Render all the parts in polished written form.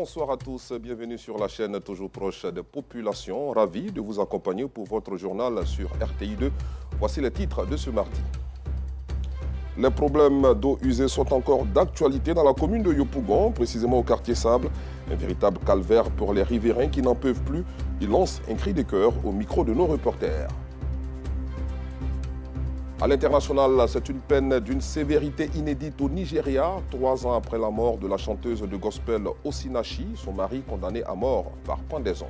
Bonsoir à tous, bienvenue sur la chaîne toujours proche des populations. Ravi de vous accompagner pour votre journal sur RTI2. Voici les titres de ce mardi. Les problèmes d'eau usée sont encore d'actualité dans la commune de Yopougon, précisément au quartier Sable. Un véritable calvaire pour les riverains qui n'en peuvent plus. Ils lancent un cri de cœur au micro de nos reporters. À l'international, c'est une peine d'une sévérité inédite au Nigeria. 3 ans après la mort de la chanteuse de gospel Osinachi, son mari condamné à mort par pendaison.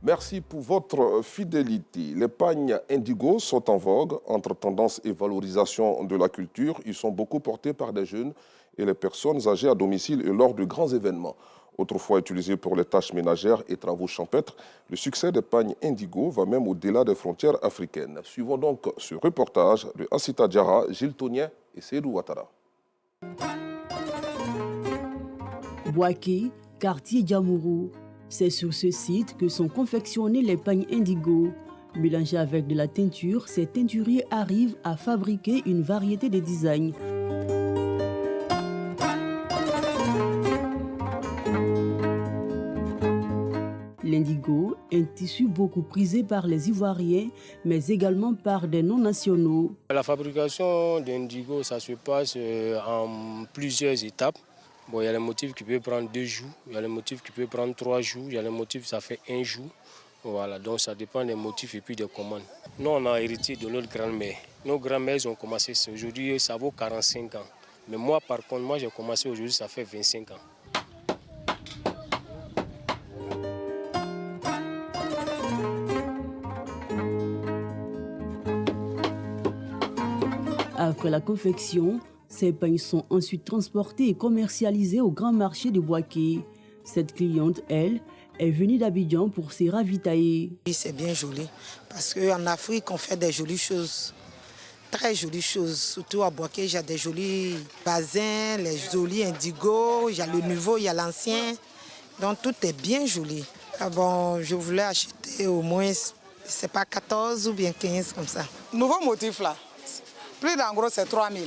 Merci pour votre fidélité. Les pagnes indigo sont en vogue. Entre tendance et valorisation de la culture, ils sont beaucoup portés par des jeunes et les personnes âgées à domicile et lors de grands événements. Autrefois utilisés pour les tâches ménagères et travaux champêtres, le succès des pagnes indigo va même au-delà des frontières africaines. Suivons donc ce reportage de Assita Diarra, Gilles Tonien et Seydou Ouattara. Bouaké, quartier Djamourou. C'est sur ce site que sont confectionnés les pagnes indigo. Mélangés avec de la teinture, ces teinturiers arrivent à fabriquer une variété de designs. L'indigo, un tissu beaucoup prisé par les Ivoiriens, mais également par des non-nationaux. La fabrication d'indigo, ça se passe en plusieurs étapes. Bon, il y a les motifs qui peuvent prendre 2 jours, il y a les motifs qui peuvent prendre 3 jours, il y a les motifs ça fait 1 jour. Voilà, donc ça dépend des motifs et puis des commandes. Nous, on a hérité de notre grand-mère. Nos grands-mères ont commencé, aujourd'hui ça vaut 45 ans. Mais moi, par contre, j'ai commencé aujourd'hui, ça fait 25 ans. Après la confection, ces pagnes sont ensuite transportés et commercialisés au grand marché de Bouaké. Cette cliente, elle, est venue d'Abidjan pour s'y ravitailler. C'est bien joli parce qu'en Afrique, on fait des jolies choses, très jolies choses. Surtout à Bouaké, il y a des jolis basins, les jolis indigos, il y a le nouveau, il y a l'ancien. Donc tout est bien joli. Ah bon, je voulais acheter au moins, c'est pas 14 ou bien 15 comme ça. Nouveau motif là, prix d'en gros c'est 3 000.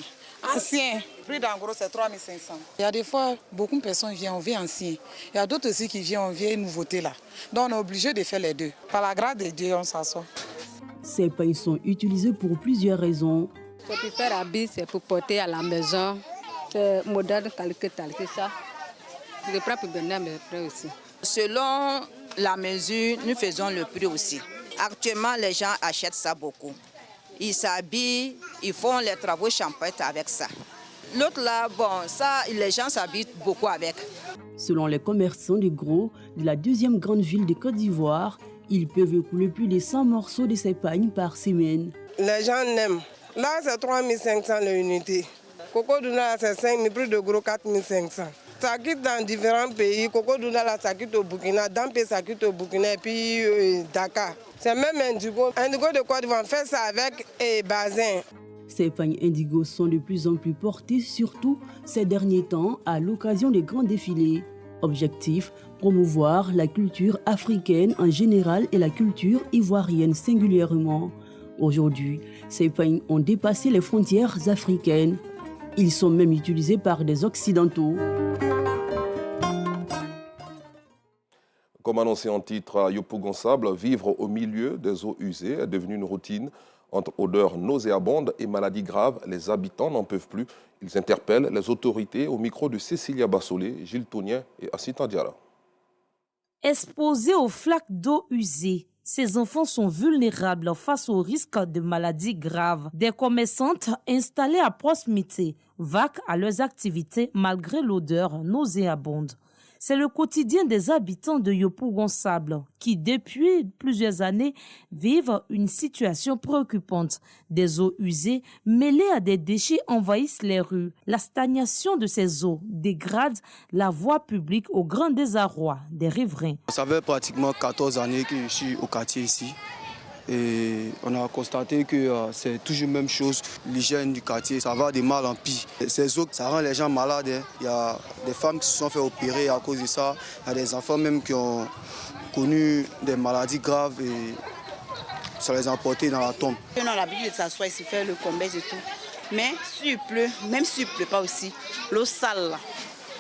Ancien, prix d'en gros c'est 3 500. Il y a des fois, beaucoup de personnes viennent, on vient ancien. Il y a d'autres aussi qui viennent, on vient une nouveauté là. Donc on est obligé de faire les deux. Par la grâce de Dieu, on s'assoit. Ces pagnes sont utilisées pour plusieurs raisons. C'est pour faire habit, c'est pour porter à la maison. C'est modèle calqué ça. Je prends pour donner mes prix aussi. Selon la mesure, nous faisons le prix aussi. Actuellement, les gens achètent ça beaucoup. Ils s'habillent, ils font les travaux champêtres avec ça. L'autre là, bon, ça, les gens s'habillent beaucoup avec. Selon les commerçants du gros de la 2e grande ville de Côte d'Ivoire, ils peuvent écouler plus de 100 morceaux de ces pagnes par semaine. Les gens l'aiment. Là, c'est 3 500 l'unité. Coco Douna, c'est 5 000, plus de gros 4 500. Ça quitte dans différents pays. Coco Douna, là, ça quitte au Burkina. Dampé, ça quitte au Burkina et puis Dakar. C'est même indigo. Indigo de Côte d'Ivoire, on fait ça avec bazin. Ces pagnes indigo sont de plus en plus portées, surtout ces derniers temps, à l'occasion des grands défilés. Objectif, promouvoir la culture africaine en général et la culture ivoirienne singulièrement. Aujourd'hui, ces pagnes ont dépassé les frontières africaines. Ils sont même utilisés par des Occidentaux. Comme annoncé en titre à Yopougon Sable, vivre au milieu des eaux usées est devenu une routine. Entre odeurs nauséabondes et maladies graves, les habitants n'en peuvent plus. Ils interpellent les autorités au micro de Cécilia Bassolé, Gilles Tonien et Assita Diarra. Exposés aux flaques d'eau usée, ces enfants sont vulnérables face au risque de maladies graves. Des commerçantes installées à proximité vaquent à leurs activités malgré l'odeur nauséabonde. C'est le quotidien des habitants de Yopougon Sable qui, depuis plusieurs années, vivent une situation préoccupante. Des eaux usées mêlées à des déchets envahissent les rues. La stagnation de ces eaux dégrade la voie publique au grand désarroi des riverains. Ça fait pratiquement 14 années que je suis au quartier ici. Et on a constaté que c'est toujours la même chose. L'hygiène du quartier, ça va de mal en pire. Ces eaux, ça rend les gens malades. Il y a des femmes qui se sont fait opérer à cause de ça. Il y a des enfants même qui ont connu des maladies graves et ça les a emportés dans la tombe. On a l'habitude de s'asseoir ici, faire le commerce et tout. Mais s'il pleut, même s'il ne pleut pas aussi, l'eau sale, là,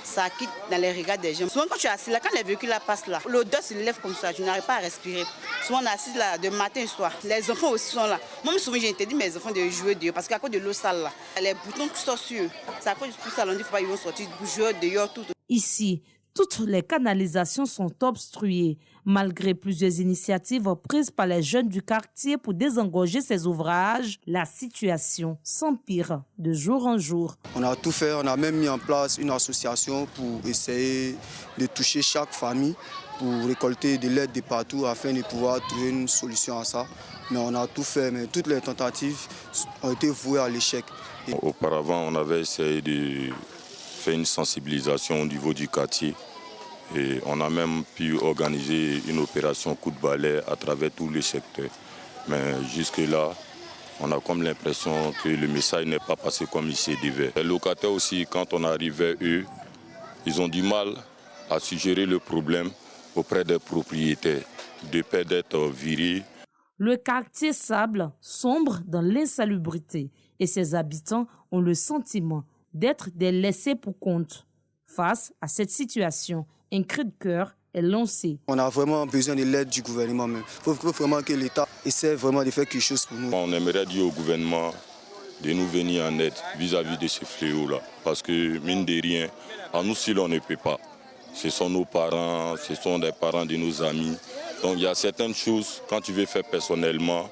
ça quitte dans les regards des gens. Souvent quand je suis assis là, quand les véhicules là passent là, l'odeur se lève comme ça, je n'arrive pas à respirer. Souvent on est assis là de matin et soir. Les enfants aussi sont là. Moi souvent j'ai interdit mes enfants de jouer dehors parce qu'à cause de l'eau sale là, les boutons qui sortent sur eux, c'est à cause de tout ça, on dit qu'il faut pas ils vont sortir jouer dehors tout. Ici, toutes les canalisations sont obstruées. Malgré plusieurs initiatives prises par les jeunes du quartier pour désengorger ces ouvrages, la situation s'empire de jour en jour. On a tout fait, on a même mis en place une association pour essayer de toucher chaque famille, pour récolter de l'aide de partout afin de pouvoir trouver une solution à ça. Mais on a tout fait, mais toutes les tentatives ont été vouées à l'échec. Auparavant, on avait essayé de faire une sensibilisation au niveau du quartier. Et on a même pu organiser une opération coup de balai à travers tous les secteurs. Mais jusque-là, on a comme l'impression que le message n'est pas passé comme il se devait. Les locataires aussi, quand on arrivait, eux, ils ont du mal à suggérer le problème auprès des propriétaires, de peur d'être virés. Le quartier Sable sombre dans l'insalubrité et ses habitants ont le sentiment d'être des laissés pour compte. Face à cette situation, un cri de cœur est lancé. On a vraiment besoin de l'aide du gouvernement. Il faut vraiment que l'État essaie vraiment de faire quelque chose pour nous. On aimerait dire au gouvernement de nous venir en aide vis-à-vis de ce fléau-là. Parce que, mine de rien, à nous si on ne peut pas. Ce sont nos parents, ce sont des parents de nos amis. Donc il y a certaines choses, quand tu veux faire personnellement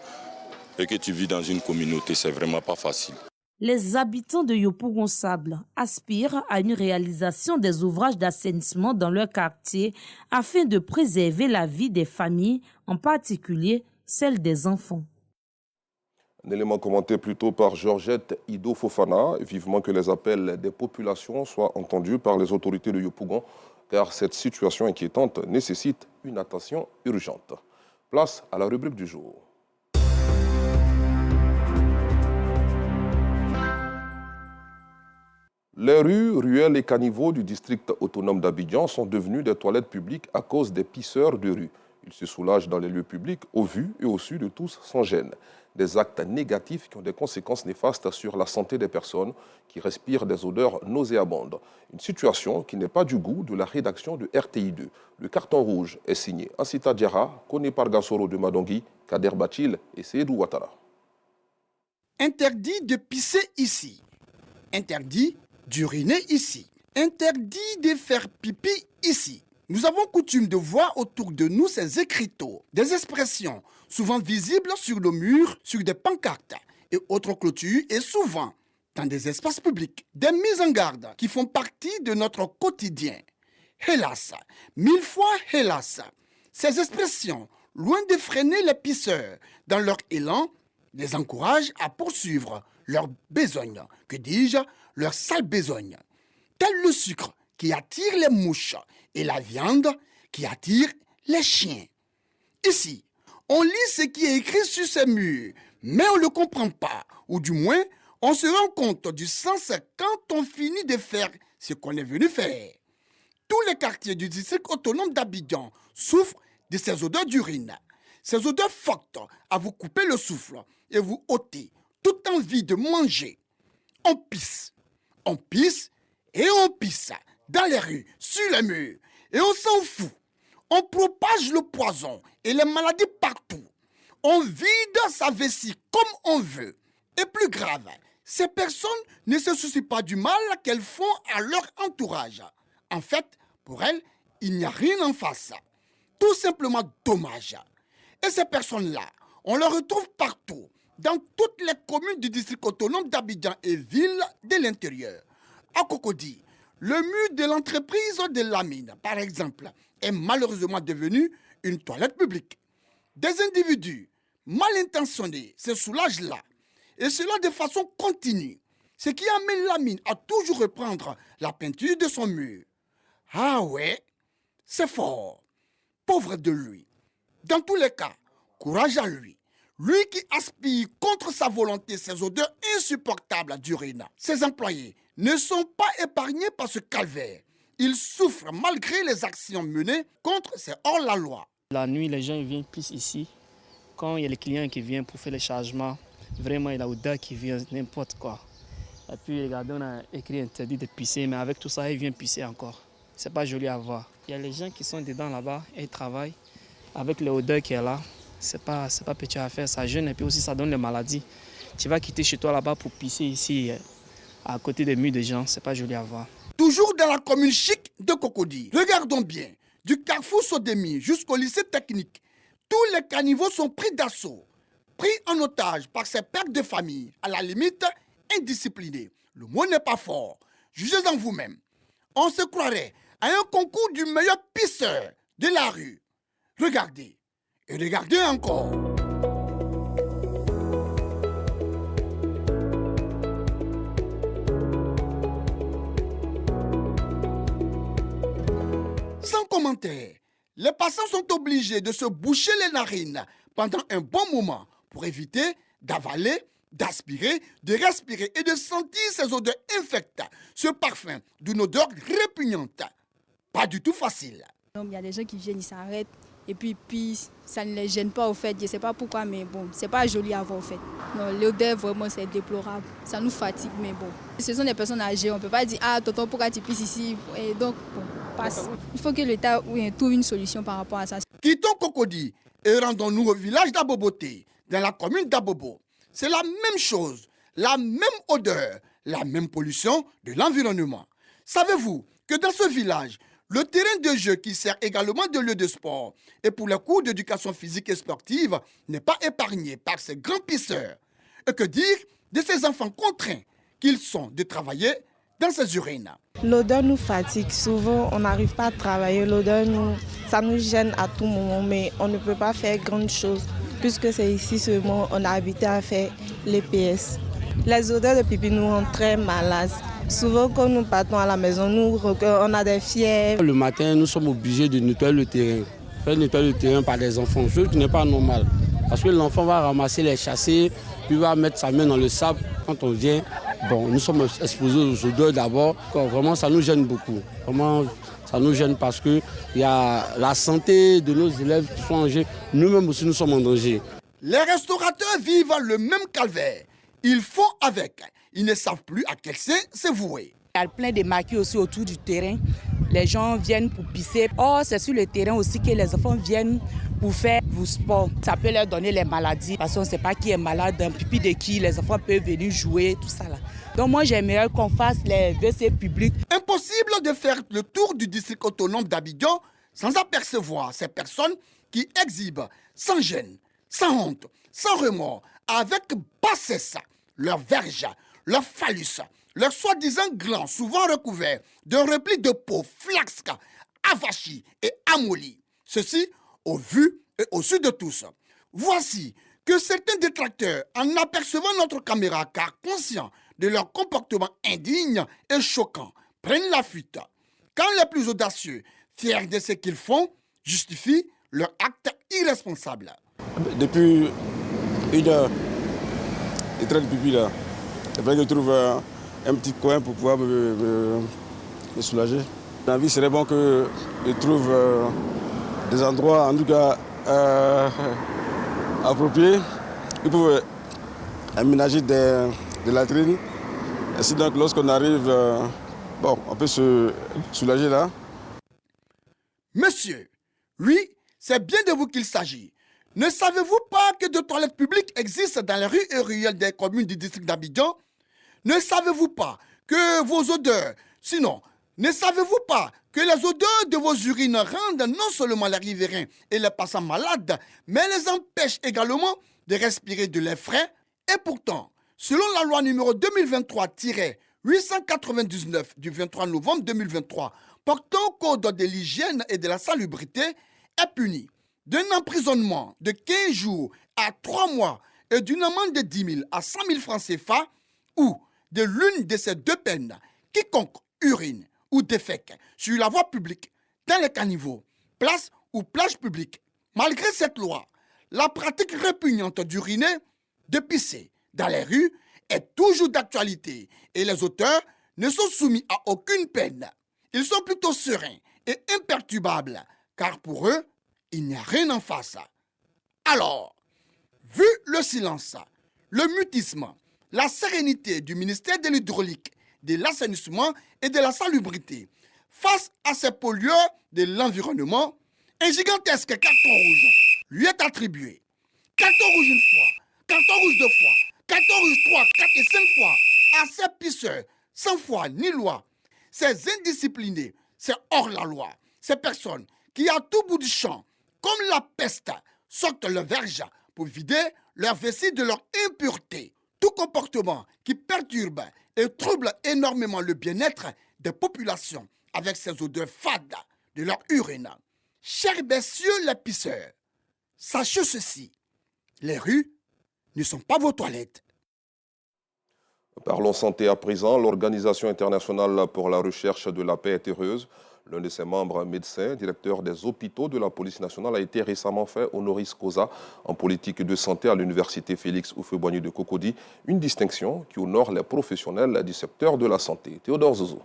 et que tu vis dans une communauté, c'est vraiment pas facile. Les habitants de Yopougon-Sable aspirent à une réalisation des ouvrages d'assainissement dans leur quartier afin de préserver la vie des familles, en particulier celle des enfants. Un élément commenté plus tôt par Georgette Ido Fofana, vivement que les appels des populations soient entendus par les autorités de Yopougon, car cette situation inquiétante nécessite une attention urgente. Place à la rubrique du jour. Les rues, ruelles et caniveaux du district autonome d'Abidjan sont devenus des toilettes publiques à cause des pisseurs de rue. Ils se soulagent dans les lieux publics, au vu et au su de tous, sans gêne. Des actes négatifs qui ont des conséquences néfastes sur la santé des personnes qui respirent des odeurs nauséabondes. Une situation qui n'est pas du goût de la rédaction de RTI2. Le carton rouge est signé Ansita Diarra, Koné Pargasoro de Madongui, Kader Bachil et Seydou Ouattara. Interdit de pisser ici. Interdit d'uriner ici. Interdit de faire pipi ici. Nous avons coutume de voir autour de nous ces écriteaux, des expressions souvent visibles sur nos murs, sur des pancartes et autres clôtures et souvent dans des espaces publics. Des mises en garde qui font partie de notre quotidien. Hélas, 1000 fois hélas, ces expressions, loin de freiner les pisseurs dans leur élan, les encouragent à poursuivre leur besogne, que dis-je, leur sale besogne. Tel le sucre qui attire les mouches et la viande qui attire les chiens. Ici, on lit ce qui est écrit sur ces murs, mais on ne le comprend pas, ou du moins, on se rend compte du sens quand on finit de faire ce qu'on est venu faire. Tous les quartiers du district autonome d'Abidjan souffrent de ces odeurs d'urine. Ces odeurs fortes à vous couper le souffle et vous ôter toute envie de manger. On pisse et on pisse dans les rues, sur les murs, et on s'en fout. On propage le poison et les maladies partout. On vide sa vessie comme on veut. Et plus grave, ces personnes ne se soucient pas du mal qu'elles font à leur entourage. En fait, pour elles, il n'y a rien en face. Tout simplement dommage. Et ces personnes-là, on les retrouve partout, dans toutes les communes du district autonome d'Abidjan et villes de l'intérieur. À Cocody, le mur de l'entreprise de Lamine, par exemple, est malheureusement devenu une toilette publique. Des individus mal intentionnés se soulagent là, et cela de façon continue, ce qui amène Lamine à toujours reprendre la peinture de son mur. Ah ouais, c'est fort. Pauvre de lui. Dans tous les cas, courage à lui. Lui qui aspire contre sa volonté ces odeurs insupportables d'urine. Ses employés ne sont pas épargnés par ce calvaire. Ils souffrent malgré les actions menées contre ces hors-la-loi. La nuit, les gens viennent plus ici. Quand il y a les clients qui viennent pour faire les chargements, vraiment il y a l'odeur qui vient n'importe quoi. Et puis regardez, on a écrit interdit de pisser, mais avec tout ça, ils viennent pisser encore. C'est pas joli à voir. Il y a les gens qui sont dedans là-bas et ils travaillent avec l'odeur qui est là. C'est pas petit à faire, ça gêne et puis aussi ça donne des maladies. Tu vas quitter chez toi là-bas pour pisser ici, à côté des murs de gens, c'est pas joli à voir. Toujours dans la commune chic de Cocody, regardons bien, du carrefour Sodemi jusqu'au lycée technique, tous les caniveaux sont pris d'assaut, pris en otage par ces pères de famille, à la limite indisciplinés. Le mot n'est pas fort, jugez-en vous-même. On se croirait à un concours du meilleur pisseur de la rue. Regardez, et regardez encore. Sans commentaire, les passants sont obligés de se boucher les narines pendant un bon moment pour éviter d'avaler, d'aspirer, de respirer et de sentir ces odeurs infectes, ce parfum d'une odeur répugnante. Pas du tout facile. Il y a des gens qui viennent, ils s'arrêtent et puis ça ne les gêne pas au fait. Je ne sais pas pourquoi, mais bon, c'est pas joli à voir au fait. Non, l'odeur vraiment c'est déplorable. Ça nous fatigue, mais bon. Ce sont des personnes âgées, on ne peut pas dire ah tonton pourquoi tu pisses ici. Et donc bon, passe. Il faut que l'État trouve une solution par rapport à ça. Quittons Cocody et rendons-nous au village d'Aboboté, dans la commune d'Abobo. C'est la même chose, la même odeur, la même pollution de l'environnement. Savez-vous que dans ce village, le terrain de jeu qui sert également de lieu de sport et pour les cours d'éducation physique et sportive n'est pas épargné par ces grands pisseurs? Et que dire de ces enfants contraints qu'ils sont de travailler dans ces urines? L'odeur nous fatigue. Souvent, on n'arrive pas à travailler. L'odeur, ça nous gêne à tout moment, mais on ne peut pas faire grande chose puisque c'est ici seulement on a habité à faire les PS. Les odeurs de pipi nous rendent très malades. Souvent, quand nous partons à la maison, on a des fièvres. Le matin, nous sommes obligés de nettoyer le terrain. Faire nettoyer le terrain par des enfants, ce qui n'est pas normal. Parce que l'enfant va ramasser les chassés, puis va mettre sa main dans le sable. Quand on vient, bon, nous sommes exposés aux odeurs d'abord. Vraiment, ça nous gêne beaucoup. Vraiment, ça nous gêne parce qu'il y a la santé de nos élèves qui sont en danger. Nous-mêmes aussi, nous sommes en danger. Les restaurateurs vivent le même calvaire. Ils font avec. Ils ne savent plus à quel sein se vouer. Il y a plein de maquis aussi autour du terrain. Les gens viennent pour pisser. Or, c'est sur le terrain aussi que les enfants viennent pour faire du sport. Ça peut leur donner les maladies parce qu'on ne sait pas qui est malade, un pipi de qui. Les enfants peuvent venir jouer, tout ça là. Donc moi, j'aimerais qu'on fasse les WC publics. Impossible de faire le tour du district autonome d'Abidjan sans apercevoir ces personnes qui exhibent sans gêne, sans honte, sans remords, avec bassesse, leurs verges, leurs phallus, leurs soi-disant glands souvent recouverts d'un repli de peau flasque, avachis et amollis. Ceci au vu et au su de tous. Voici que certains détracteurs, en apercevant notre caméra car conscients de leur comportement indigne et choquant, prennent la fuite. Quand les plus audacieux, fiers de ce qu'ils font, justifient leur acte irresponsable. Depuis 1 heure, il traite pipi là. Il faudrait que je trouve un petit coin pour pouvoir me soulager. La vie serait bon que je trouve des endroits, en tout cas appropriés. Ils peuvent aménager des latrines. Ainsi donc, lorsqu'on arrive, on peut se soulager là. Monsieur, oui, c'est bien de vous qu'il s'agit. Ne savez-vous pas que de toilettes publiques existent dans les rues et ruelles des communes du district d'Abidjan? Ne savez-vous pas que vos odeurs, sinon, ne savez-vous pas que les odeurs de vos urines rendent non seulement les riverains et les passants malades, mais les empêchent également de respirer de l'air frais? Et pourtant, selon la loi numéro 2023-899 du 23 novembre 2023, portant code de l'hygiène et de la salubrité, est puni d'un emprisonnement de 15 jours à 3 mois et d'une amende de 10 000 à 100 000 francs CFA ou de l'une de ces deux peines, quiconque urine ou défèque sur la voie publique, dans les caniveaux, places ou plages publiques. Malgré cette loi, la pratique répugnante d'uriner, de pisser dans les rues est toujours d'actualité et les auteurs ne sont soumis à aucune peine. Ils sont plutôt sereins et imperturbables car pour eux, il n'y a rien en face. Alors, vu le silence, le mutisme, la sérénité du ministère de l'Hydraulique, de l'Assainissement et de la Salubrité. Face à ces pollueurs de l'environnement, un gigantesque carton rouge lui est attribué. Carton rouge une fois, carton rouge deux fois, carton rouge 3, 4 et 5 fois à ces pisseurs, sans foi ni loi. Ces indisciplinés, c'est hors la loi. Ces personnes qui, à tout bout du champ, comme la peste, sortent le verge pour vider leur vessie de leur impureté. Tout comportement qui perturbe et trouble énormément le bien-être des populations avec ces odeurs fades de leur urine. Chers messieurs les pisseurs, sachez ceci, les rues ne sont pas vos toilettes. Parlons santé à présent. L'Organisation internationale pour la recherche de la paix est heureuse. L'un de ses membres, médecin, directeur des hôpitaux de la police nationale, a été récemment fait honoris causa en politique de santé à l'université Félix Houphouët-Boigny de Cocody, une distinction qui honore les professionnels du secteur de la santé. Théodore Zozo.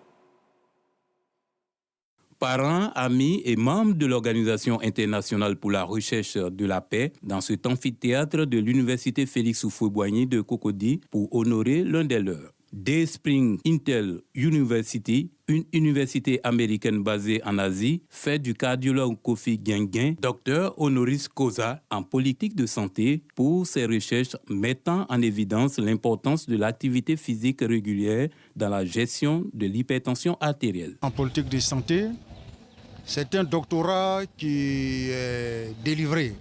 Parents, amis et membres de l'Organisation internationale pour la recherche de la paix dans cet amphithéâtre de l'université Félix Houphouët-Boigny de Cocody pour honorer l'un des leurs. Day Spring Intel University, une université américaine basée en Asie, fait du cardiologue Kofi Gengen docteur honoris causa en politique de santé pour ses recherches mettant en évidence l'importance de l'activité physique régulière dans la gestion de l'hypertension artérielle. En politique de santé, c'est un doctorat qui est délivré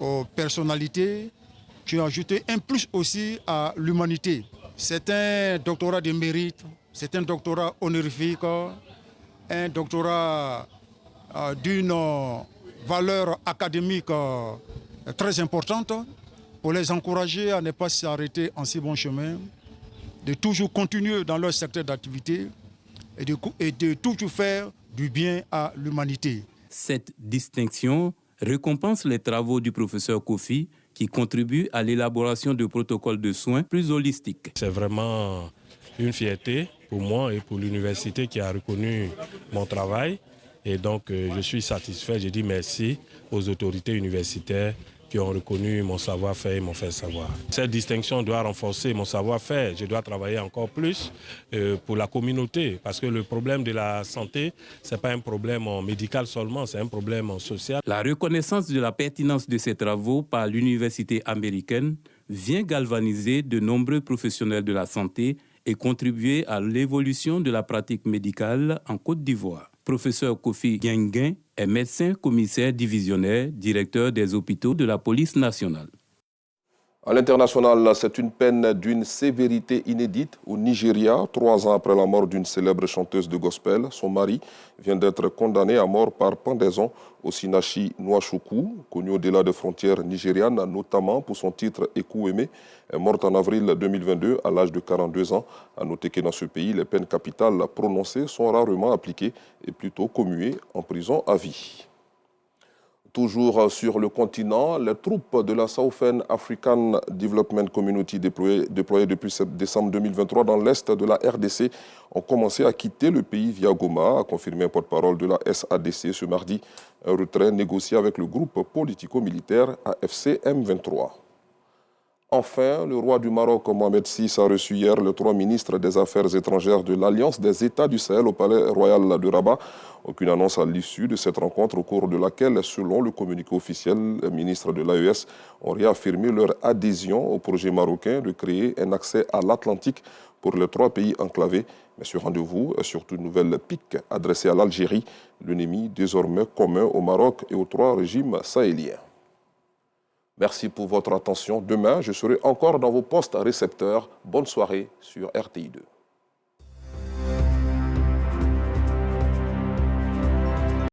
aux personnalités qui ont ajouté un plus aussi à l'humanité. C'est un doctorat de mérite, c'est un doctorat honorifique, un doctorat d'une valeur académique très importante pour les encourager à ne pas s'arrêter en si bon chemin, de toujours continuer dans leur secteur d'activité et de toujours faire du bien à l'humanité. Cette distinction récompense les travaux du professeur Kofi qui contribue à l'élaboration de protocoles de soins plus holistiques. C'est vraiment une fierté pour moi et pour l'université qui a reconnu mon travail. Et donc, je suis satisfait. Je dis merci aux autorités universitaires qui ont reconnu mon savoir-faire et m'ont fait savoir. Cette distinction doit renforcer mon savoir-faire. Je dois travailler encore plus pour la communauté parce que le problème de la santé, ce n'est pas un problème médical seulement, c'est un problème social. La reconnaissance de la pertinence de ces travaux par l'université américaine vient galvaniser de nombreux professionnels de la santé et contribuer à l'évolution de la pratique médicale en Côte d'Ivoire. Professeur Kofi Gengen est médecin commissaire divisionnaire, directeur des hôpitaux de la police nationale. À l'international, c'est une peine d'une sévérité inédite au Nigeria. 3 ans après la mort d'une célèbre chanteuse de gospel, son mari vient d'être condamné à mort par pendaison au Sinachi Nwachukwu, connu au-delà des frontières nigérianes, notamment pour son titre Ekuweme, est morte en avril 2022 à l'âge de 42 ans. À noter que dans ce pays, les peines capitales prononcées sont rarement appliquées et plutôt commuées en prison à vie. Toujours sur le continent, les troupes de la Southern African Development Community déployées depuis décembre 2023 dans l'est de la RDC ont commencé à quitter le pays via Goma, a confirmé un porte-parole de la SADC ce mardi, un retrait négocié avec le groupe politico-militaire AFC M23. Enfin, le roi du Maroc, Mohamed VI, a reçu hier les 3 ministres des Affaires étrangères de l'Alliance des États du Sahel au Palais Royal de Rabat. Aucune annonce à l'issue de cette rencontre au cours de laquelle, selon le communiqué officiel, les ministres de l'AES ont réaffirmé leur adhésion au projet marocain de créer un accès à l'Atlantique pour les 3 pays enclavés. Mais ce rendez-vous est surtout une nouvelle pique adressée à l'Algérie, l'ennemi désormais commun au Maroc et aux 3 régimes sahéliens. Merci pour votre attention. Demain, je serai encore dans vos postes récepteurs. Bonne soirée sur RTI2.